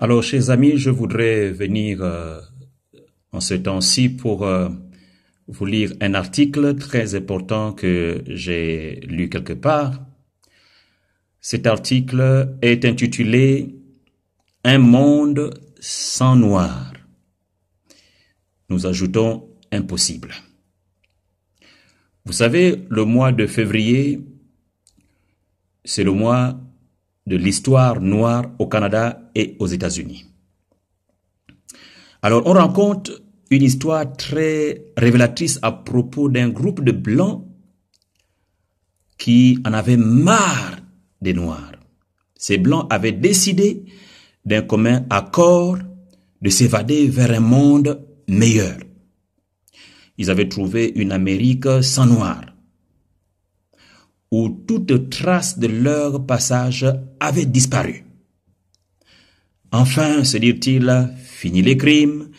Alors, chers amis, je voudrais venir en ce temps-ci pour vous lire un article très important que j'ai lu quelque part. Cet article est intitulé « Un monde sans noir ». Nous ajoutons « impossible ». Vous savez, le mois de février, c'est le mois de l'histoire noire au Canada et aux États-Unis. Alors, on rencontre une histoire très révélatrice à propos d'un groupe de Blancs qui en avaient marre des Noirs. Ces Blancs avaient décidé d'un commun accord de s'évader vers un monde meilleur. Ils avaient trouvé une Amérique sans Noirs, où toute trace de leur passage avait disparu. Enfin, se dirent-ils, fini les crimes,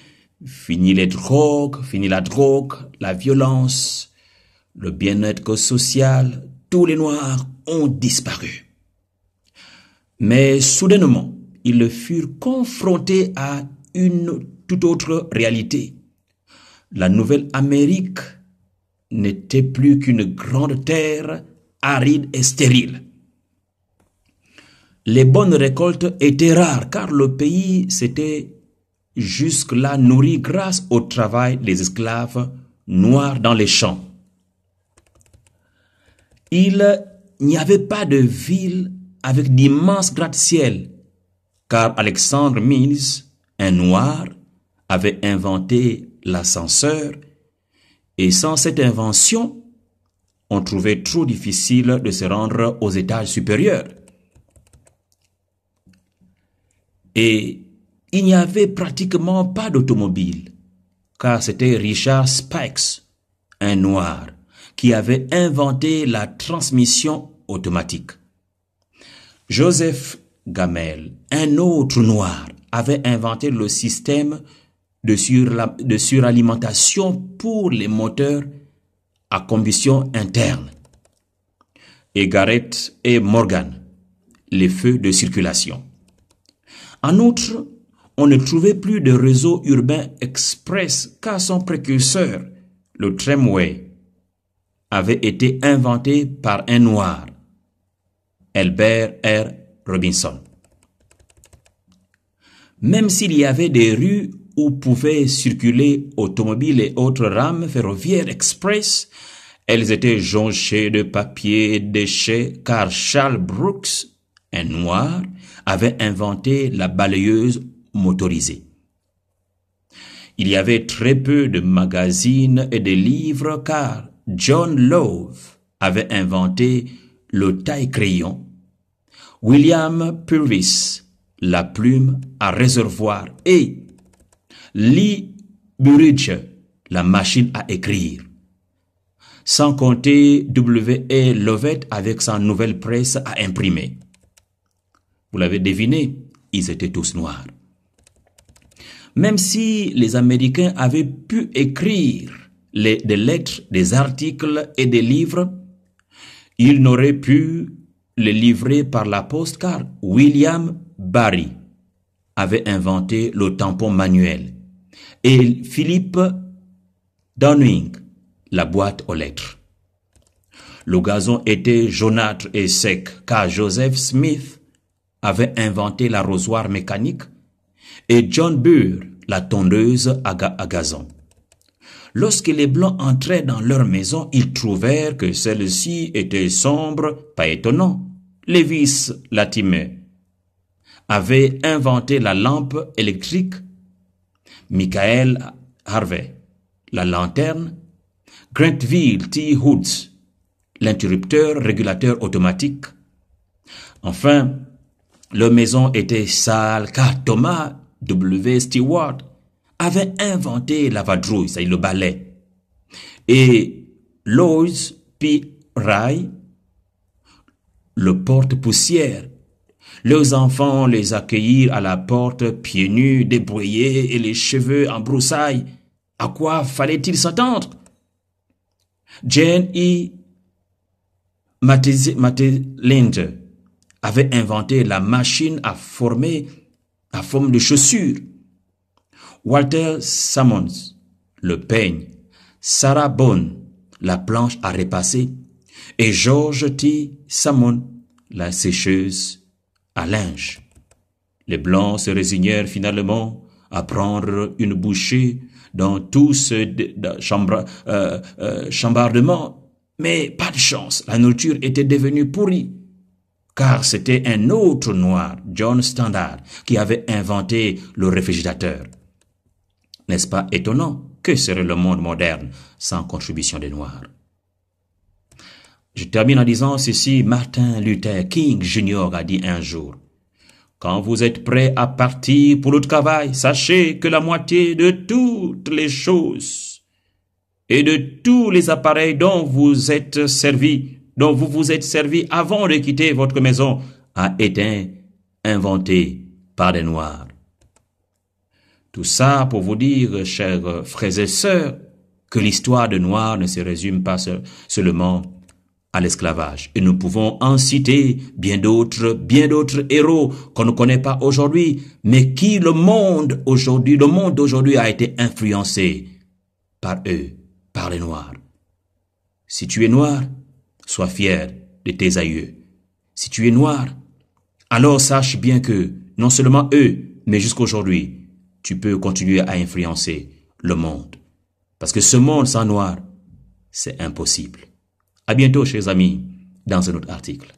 fini les drogues, fini la drogue, la violence, le bien-être social, tous les Noirs ont disparu. Mais soudainement, ils furent confrontés à une toute autre réalité. La nouvelle Amérique n'était plus qu'une grande terre aride et stérile. Les bonnes récoltes étaient rares car le pays s'était jusque-là nourri grâce au travail des esclaves noirs dans les champs. Il n'y avait pas de ville avec d'immenses gratte-ciel car Alexander Mills, un noir, avait inventé l'ascenseur et sans cette invention, on trouvait trop difficile de se rendre aux étages supérieurs. Et il n'y avait pratiquement pas d'automobile, car c'était Richard Spikes, un noir, qui avait inventé la transmission automatique. Joseph Gamel, un autre noir, avait inventé le système de suralimentation pour les moteurs à combustion interne. Et Garrett et Morgan, les feux de circulation. En outre, on ne trouvait plus de réseau urbain express car son précurseur, le tramway, avait été inventé par un noir, Albert R. Robinson. Même s'il y avait des rues où pouvaient circuler automobiles et autres rames ferroviaires express, elles étaient jonchées de papier et déchets car Charles Brooks, un noir, avait inventé la balayeuse motorisée. Il y avait très peu de magazines et de livres car John Love avait inventé le taille-crayon, William Purvis, la plume à réservoir et Lee Burridge, la machine à écrire. Sans compter W.A. Lovett avec sa nouvelle presse à imprimer. Vous l'avez deviné, ils étaient tous noirs. Même si les Américains avaient pu écrire des lettres, des articles et des livres, ils n'auraient pu les livrer par la poste car William Barry avait inventé le tampon manuel et Philippe Downing la boîte aux lettres. Le gazon était jaunâtre et sec car Joseph Smith avait inventé l'arrosoir mécanique et John Burr la tondeuse à gazon. Lorsque les Blancs entraient dans leur maison, ils trouvèrent que celle-ci était sombre, pas étonnant. Lévis Latimer avait inventé la lampe électrique, Michael Harvey la lanterne, Grantville T. Hoods l'interrupteur régulateur automatique. Enfin, leur maison était sale car Thomas W. Stewart avait inventé la vadrouille, c'est-à-dire le balai, et Lois P. Ray le porte-poussière. Leurs enfants les accueillirent à la porte, pieds nus, débrouillés et les cheveux en broussailles. À quoi fallait-il s'attendre? Jane E. Matelinger avait inventé la machine à former à forme de chaussure. Walter Simmons, le peigne. Sarah Bone, la planche à repasser. Et George T. Simmons, la sécheuse à linge. Les Blancs se résignèrent finalement à prendre une bouchée dans tout ce chambardement. Mais pas de chance, la nourriture était devenue pourrie. Car c'était un autre noir, John Stannard, qui avait inventé le réfrigérateur. N'est-ce pas étonnant? Que serait le monde moderne sans contribution des Noirs? Je termine en disant ceci, Martin Luther King Jr. a dit un jour, « Quand vous êtes prêts à partir pour le travail, sachez que la moitié de toutes les choses et de tous les appareils dont vous vous êtes servi avant de quitter votre maison a été inventé par des Noirs. » Tout ça pour vous dire, chers frères et sœurs, que l'histoire de Noirs ne se résume pas seulement à l'esclavage. Et nous pouvons en citer bien d'autres héros qu'on ne connaît pas aujourd'hui, mais qui le monde d'aujourd'hui a été influencé par eux, par les Noirs. Si tu es noir, sois fier de tes aïeux. Si tu es noir, alors sache bien que non seulement eux, mais jusqu'aujourd'hui, tu peux continuer à influencer le monde. Parce que ce monde sans noir, c'est impossible. À bientôt, chers amis, dans un autre article.